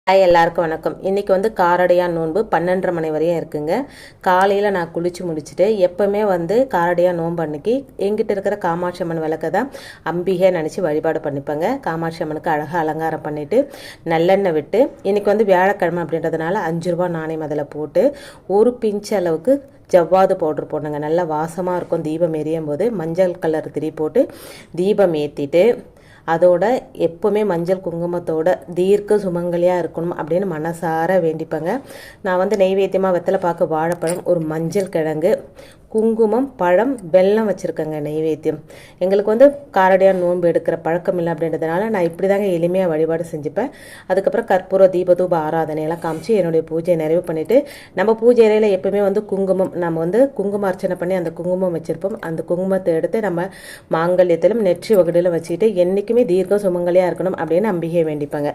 எல்லாருக்கும் வணக்கம். இன்றைக்கி வந்து காரடையான் நோன்பு 12:30 மணி வரையும் இருக்குங்க. காலையில் நான் குளித்து முடிச்சுட்டு எப்போவுமே வந்து காரடையான் நோன்பு அன்னைக்கு எங்கிட்ட இருக்கிற காமாட்சி அம்மன் விளக்க தான் அம்பிகை நினச்சி வழிபாடு பண்ணிப்பேங்க. காமாட்சி அம்மனுக்கு அழகாக அலங்காரம் பண்ணிவிட்டு நல்லெண்ணெய் விட்டு, இன்றைக்கி வந்து வியாழக்கிழமை அப்படின்றதுனால 5 ரூபா நாணயம் அதில் போட்டு ஒரு பிஞ்ச் அளவுக்கு ஜவ்வாது பவுட்ரு போடணுங்க. நல்லா வாசமாக இருக்கும். தீபம் எரியும் போது மஞ்சள் கலர் திரி போட்டு தீபம் ஏற்றிட்டு, அதோட எப்போவுமே மஞ்சள் குங்குமத்தோட தீர்க்க சுமங்கலியாக இருக்கணும் அப்படின்னு மனசார வேண்டிப்பேங்க. நான் வந்து நெய்வேத்தியமாக வெத்தலை பாக்கு, வாழைப்பழம், ஒரு மஞ்சள் கிழங்கு, குங்குமம், பழம், வெல்லம் வச்சுருக்கேங்க நெய்வேத்தியம். எங்களுக்கு வந்து காரடையான் நோன்பு எடுக்கிற பழக்கம் இல்லை அப்படின்றதுனால நான் இப்படி தாங்க எளிமையாக வழிபாடு செஞ்சுப்பேன். அதுக்கப்புறம் கற்பூர தீபதூப ஆராதனையெல்லாம் காமிச்சு என்னுடைய பூஜையை நிறைவு பண்ணிவிட்டு, நம்ம பூஜை அறையில் எப்போவுமே வந்து குங்குமம், நம்ம வந்து குங்கும அர்ச்சனை பண்ணி அந்த குங்குமம் வச்சுருப்போம். அந்த குங்குமத்தை எடுத்து நம்ம மாங்கல்யத்திலும் நெற்றி வகுடிலும் வச்சுக்கிட்டு என்றைக்குமே தீர்க்க சுமங்கலியாக இருக்கணும் அப்படின்னு அம்பிகையை வேண்டிப்பாங்க.